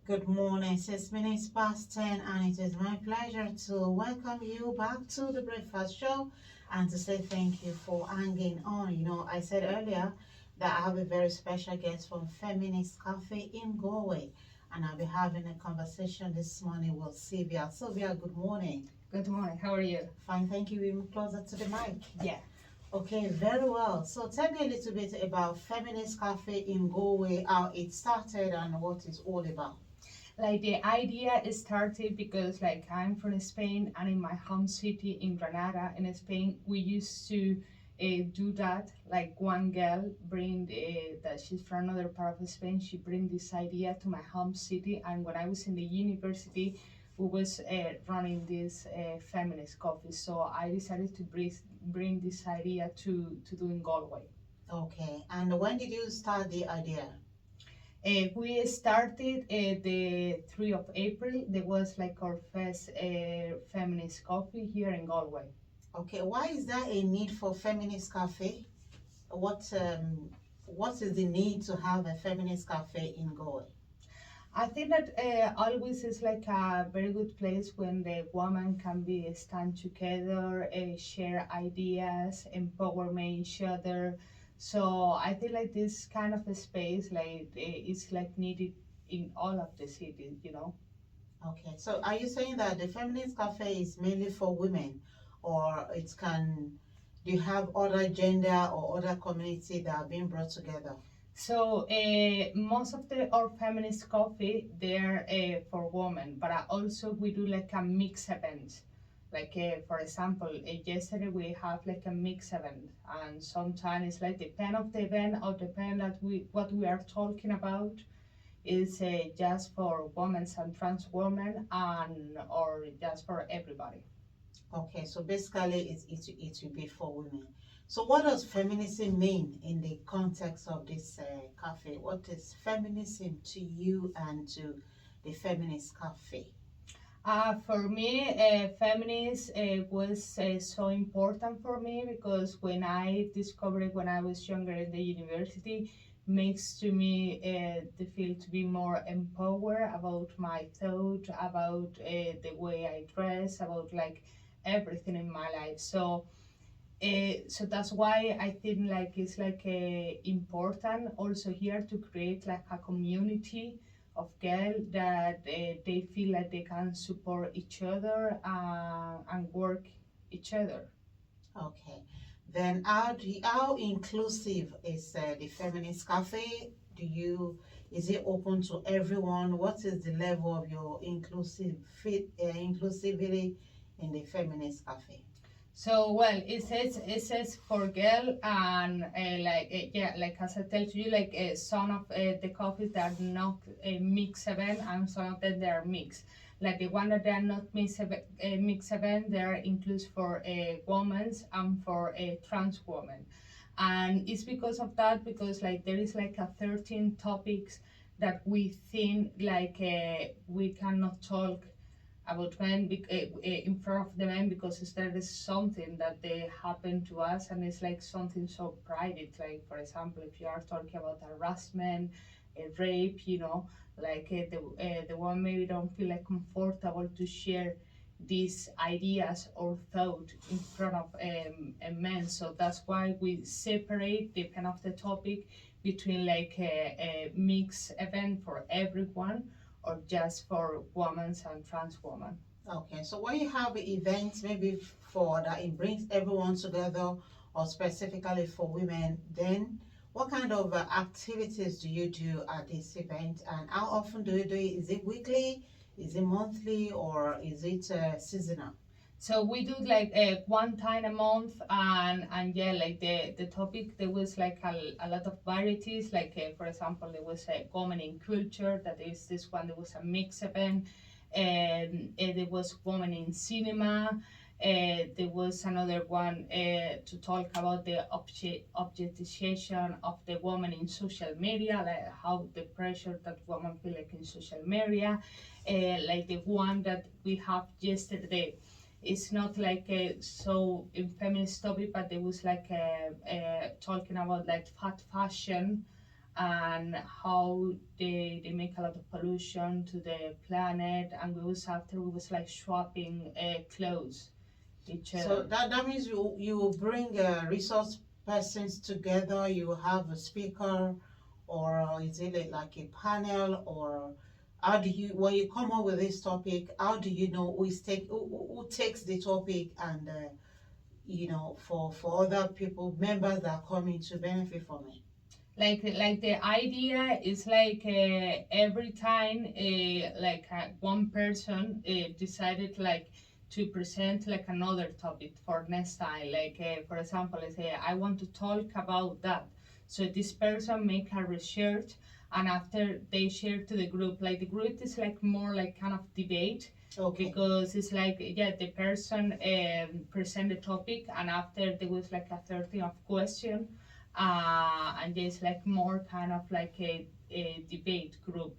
Good morning, 6 minutes past 10, and it is my pleasure to welcome you back to the Breakfast Show and to say thank you for hanging on. I said earlier that I have a very special guest from Feminist Café in Galway, and I'll be having a conversation this morning with Sylvia. Sylvia, good morning. Good morning. How are you? Fine, thank you. Even closer to the mic. Yeah. Okay, very well. So tell me a little bit about Feminist Cafe in Galway, how it started and what it's all about. Like the idea started because I'm from Spain and in my home city in Granada in Spain we used to do that. Like one girl bring that she's from another part of Spain. She bring this idea to my home city, and when I was in the university, we was running this feminist coffee. So I decided to bring this idea to do in Galway. Okay, and when did you start the idea? We started the 3rd of April. There was like our first feminist coffee here in Galway. Okay, why is there a need for feminist cafe? What is the need to have a feminist cafe in Galway? I think that always is like a very good place when the woman can be stand together, share ideas, empowerment each other. So I think like this kind of a space is like needed in all of the cities. Okay, so are you saying that the feminist cafe is mainly for women, or do you have other gender or other community that are being brought together? So most of our feminist coffee they're for women, but also we do like a mix event. Like for example, yesterday we have like a mix event, and sometimes it's like depend of the event or depend that we what we are talking about is just for women and trans women and or just for everybody. Okay, so basically it will be for women. So what does feminism mean in the context of this cafe? What is feminism to you and to the feminist cafe? For me, feminist was so important for me because when I discovered when I was younger in the university, makes to me the feel to be more empowered about my thought, about the way I dress, about like everything in my life. So that's why I think like it's like important also here to create like a community of girls that they feel like they can support each other and work each other. Okay. Then how inclusive is the feminist cafe? Is it open to everyone? What is the level of your inclusivity in the feminist cafe? So well, it says for girl and yeah, like as I tell to you, like some of the coffees that are not mix event and some of them they are mixed. Like the one that they are not mix event, they are includes for women and for trans women, and it's because of that because like there is like a 13 topics that we think like we cannot talk about men in front of the men because there is something that they happen to us and it's like something so private. Like for example, if you are talking about harassment, rape, like the one maybe don't feel like comfortable to share these ideas or thought in front of a man. So that's why we separate depend of the topic between like a mixed event for everyone or just for women and trans women. Okay, so when you have events, maybe for that it brings everyone together, or specifically for women, then what kind of activities do you do at this event, and how often do you do it? Is it weekly? Is it monthly? Or is it seasonal? So we do like one time a month, and yeah, like the topic there was like a lot of varieties. Like for example, there was a woman in culture. That is this one. There was a mix event, and there was woman in cinema. There was another one to talk about the objectification of the woman in social media, like how the pressure that women feel like in social media. Like the one that we have yesterday, it's not like so in feminist topic, but there was like talking about like fat fashion and how they make a lot of pollution to the planet. And we was like swapping clothes each So other. that means you bring resource persons together. You have a speaker, or is it like a panel, or how do you when you come up with this topic? How do you know who takes the topic and for other people members that are coming to benefit from it? Like the idea is like every time one person decided like to present like another topic for next time, like for example, let's say I want to talk about that, so this person make a research, and after they share to the group, like the group is like more like kind of debate, Okay. because it's like, yeah, the person present the topic, and after there was like a 30 of question, and there's like more kind of like a debate group,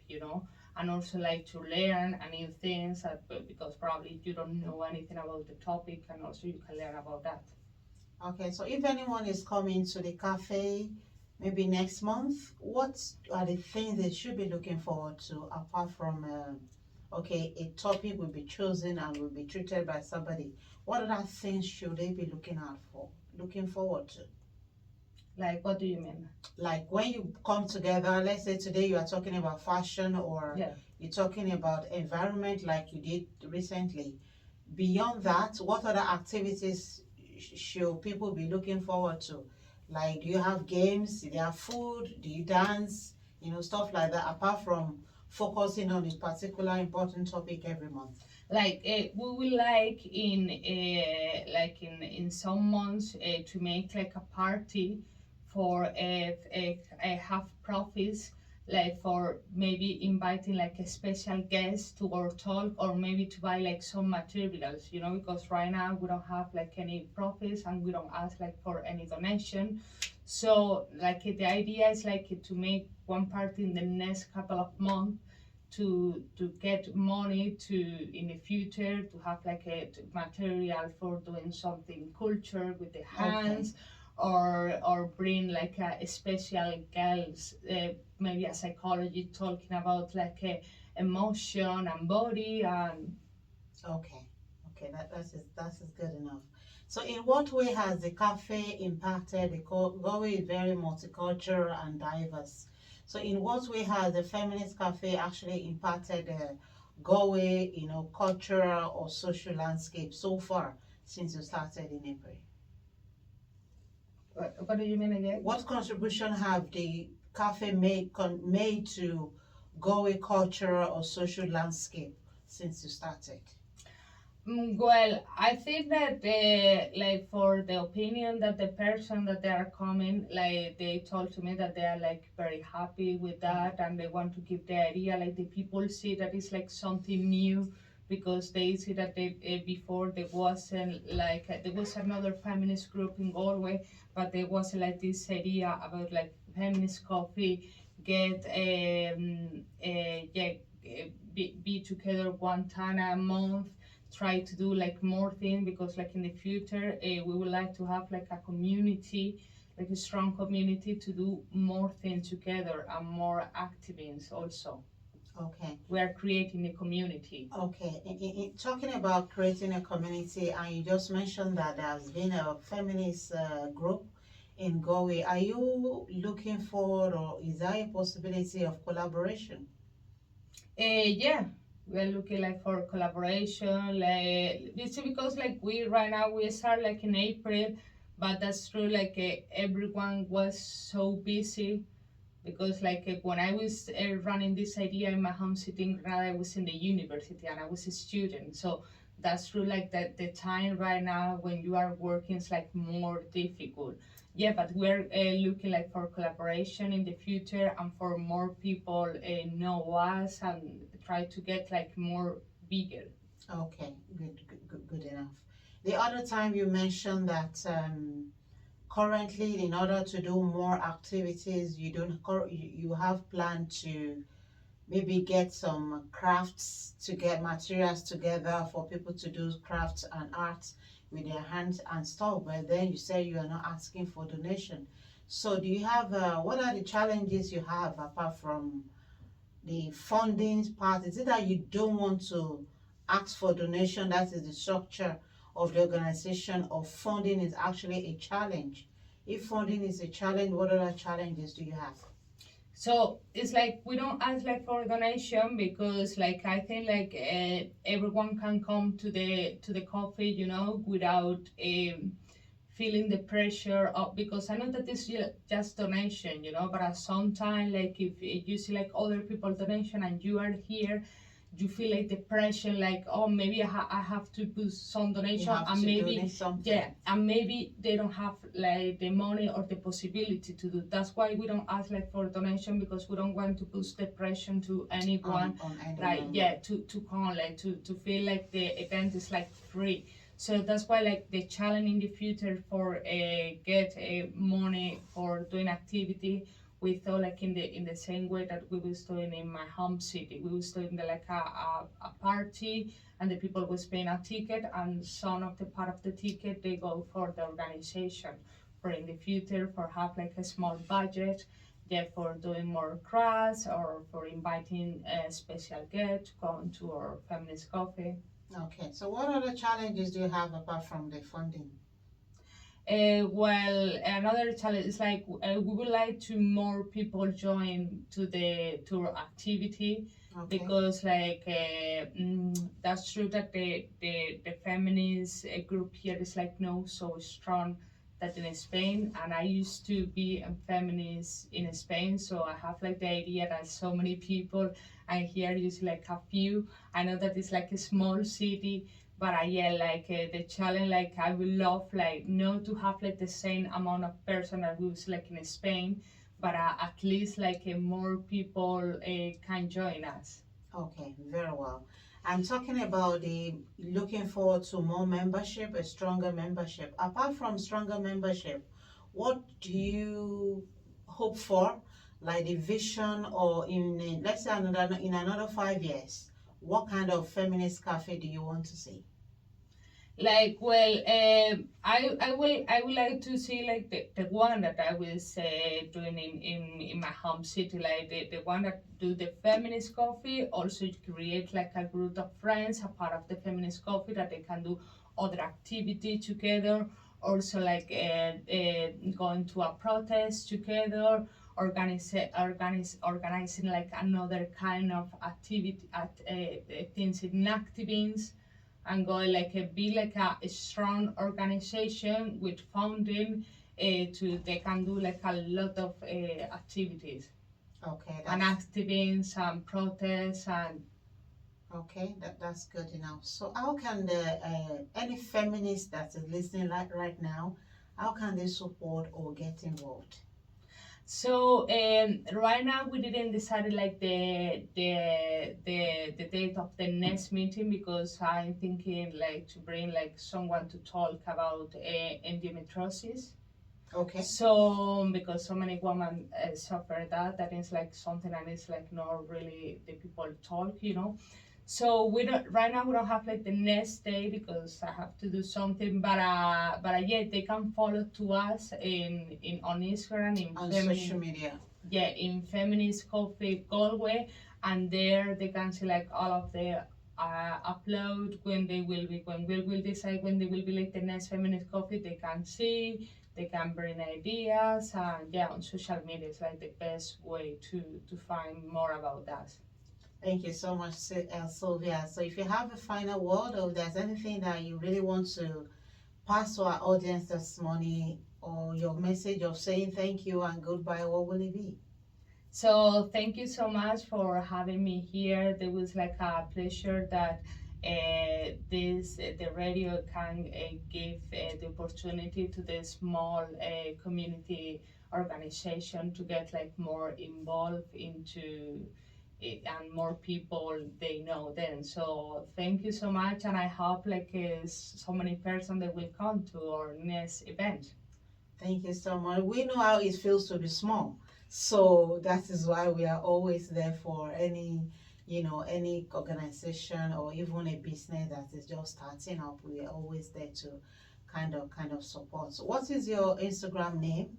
and also like to learn a new things, because probably you don't know anything about the topic, and also you can learn about that. Okay, so if anyone is coming to the cafe maybe next month, what are the things they should be looking forward to apart from, okay, a topic will be chosen and will be treated by somebody? What other things should they be looking forward to? Like, what do you mean? Like when you come together, let's say today you are talking about fashion, or Yeah. you're talking about environment like you did recently. Beyond that, what other activities should people be looking forward to? Like, do you have games? Do you have food? Do you dance? Stuff like that, apart from focusing on a particular important topic every month. Like we will like in some months to make like a party for have profits, like for maybe inviting like a special guest to our talk, or maybe to buy like some materials, because right now we don't have like any profits, and we don't ask like for any donation. So like the idea is like to make one party in the next couple of months, to get money to in the future, to have like a material for doing something culture with the hands, or bring like a special girls, maybe a psychology talking about like emotion and body and. Okay, okay, that is good enough. So, in what way has the cafe impacted Galway is very multicultural and diverse. So, in what way has the feminist cafe actually impacted the Galway, cultural or social landscape so far since you started in April? What do you mean again? What contribution have the cafe made to Galway cultural or social landscape since you started? Well, I think that like for the opinion that the person that they are coming, like they told to me that they are like very happy with that, and they want to give the idea, like the people see that it's like something new, because they see that they before there wasn't like there was another feminist group in Galway, but there wasn't like this idea about like feminist coffee, get yeah, be together one time a month, try to do like more things, because like in the future we would like to have like a community, like a strong community, to do more things together and more activities also. Okay. We are creating a community. Okay, talking about creating a community, and you just mentioned that there's been a feminist group in Galway. Are you looking forward, or is there a possibility of collaboration? Yeah, we're looking like for collaboration, like this is because like we right now we start like in April, but that's true, like everyone was so busy, because like when I was running this idea in my home city in Granada, I was in the university and I was a student. So that's true, like that the time right now when you are working is like more difficult. Yeah, but we're looking like for collaboration in the future, and for more people know us and try to get like more bigger. Okay, good enough. The other time you mentioned that currently, in order to do more activities, you don't you have planned to maybe get some crafts to get materials together for people to do crafts and arts with their hands and stuff, but then you say you are not asking for donation. So do you have, what are the challenges you have apart from the funding part? Is it that you don't want to ask for donation, that is the structure of the organization, or funding is actually a challenge? If funding is a challenge, what other challenges do you have? So it's like we don't ask like for donation because like I think like everyone can come to the coffee, you know, without feeling the pressure of, because I know that this is just donation, you know, but at some time like if you see like other people donation and you are here, you feel like the pressure, like, oh, maybe I have to put some You donation, have and to maybe donate something. yeah, and maybe they don't have like the money or the possibility to do. That's why we don't ask like for donation, because we don't want to put the pressure to anyone, On any like member. yeah, to come like to feel like the event is like free. So that's why like the challenge in the future for get money for doing activity, we thought like in the same way that we was doing in my home city. We was doing like a party, and the people was paying a ticket, and some of the part of the ticket they go for the organization. For in the future, for have like a small budget, yeah, for doing more crafts or for inviting a special guest to come to our feminist coffee. Okay, so what other challenges do you have apart from the funding? Well, another challenge is like we would like to more people join to our activity, Okay, because like that's true that the feminist group here is like no so strong that in Spain, and I used to be a feminist in Spain, so I have like the idea that so many people, and here you see like a few. I know that it's like a small city, but I yeah, like the challenge, like I would love like not to have like the same amount of person that was like in Spain, but at least like more people can join us. okay, very well. I'm talking about the looking forward to more membership, a stronger membership. Apart from stronger membership, what do you hope for, like the vision, or let's say in another 5 years, what kind of feminist cafe do you want to see? Like well, I would like to see like the one that I was doing in my home city, like the one that do the feminist coffee. Also create like a group of friends, a part of the feminist coffee, that they can do other activity together. Also like going to a protest together, organizing like another kind of activity at things in activities, and go like be like a strong organization with funding to they can do like a lot of activities Okay, and activities and protests and okay, that's good enough. So how can the any feminist that is listening right now, how can they support or get involved? so right now we didn't decide like the date of the next meeting, because I'm thinking like to bring like someone to talk about endometriosis. Okay, So because so many women suffer that, that is like something that is like not really the people talk, you know. So we don't right now, we don't have like the next day because I have to do something, but yeah, they can follow to us in on Instagram in on social media. yeah, in Feminist Coffee Galway, and there they can see like all of the upload when they will be, when we will decide when they will be like the next Feminist Coffee. They can see, they can bring ideas, and yeah, on social media is like the best way to find more about us. Thank you so much, Sylvia. So if you have a final word, or if there's anything that you really want to pass to our audience this morning, or your message of saying thank you and goodbye, what will it be? So thank you so much for having me here. It was like a pleasure that the radio can give the opportunity to the small community organization to get like more involved into it, and more people they know then. So thank you so much, and I hope like so many persons that will come to our next event. Thank you so much. We know how it feels to be small. So that is why we are always there for any organization or even a business that is just starting up. We are always there to kind of support. So what is your Instagram name?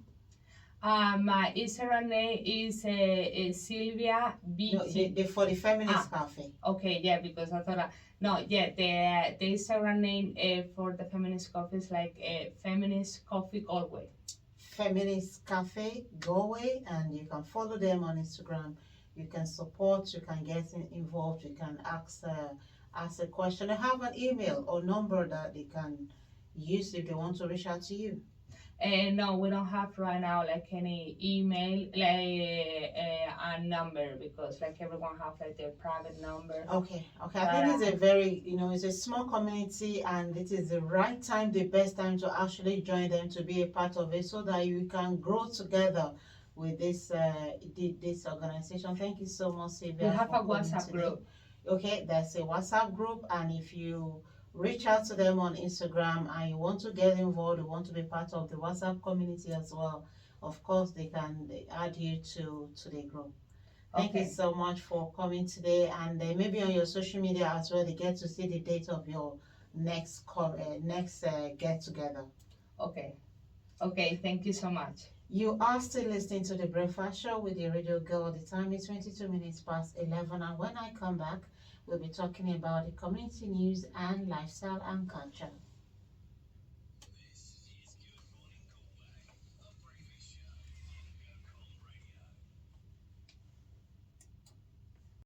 My Instagram name is Sylvia No, BT. for the Feminist Cafe. Okay, yeah, because I thought, no, yeah, the Instagram name for the Feminist Coffee is like Feminist Coffee Galway. Feminist Cafe Galway, and you can follow them on Instagram. You can support, you can get involved, you can ask a question. They have an email or number that they can use if they want to reach out to you. No, we don't have right now like any email like a number because like everyone have like their private number. Okay, okay. I think it's a very, it's a small community, and it is the right time, the best time to actually join them, to be a part of it, so that you can grow together with this organization. Thank you so much, We Sylvia, have for a coming WhatsApp today. group. Okay, that's a WhatsApp group, and if you reach out to them on Instagram and you want to get involved, you want to be part of the WhatsApp community as well, of course they can add you to the group. Thank you Okay. so much for coming today, and maybe on your social media as well, they get to see the date of your next get together. Okay. Okay. Thank you so much. You are still listening to the Breakfast Show with the radio girl. The time is 22 minutes past 11, and when I come back, we'll be talking about the community news and lifestyle and culture.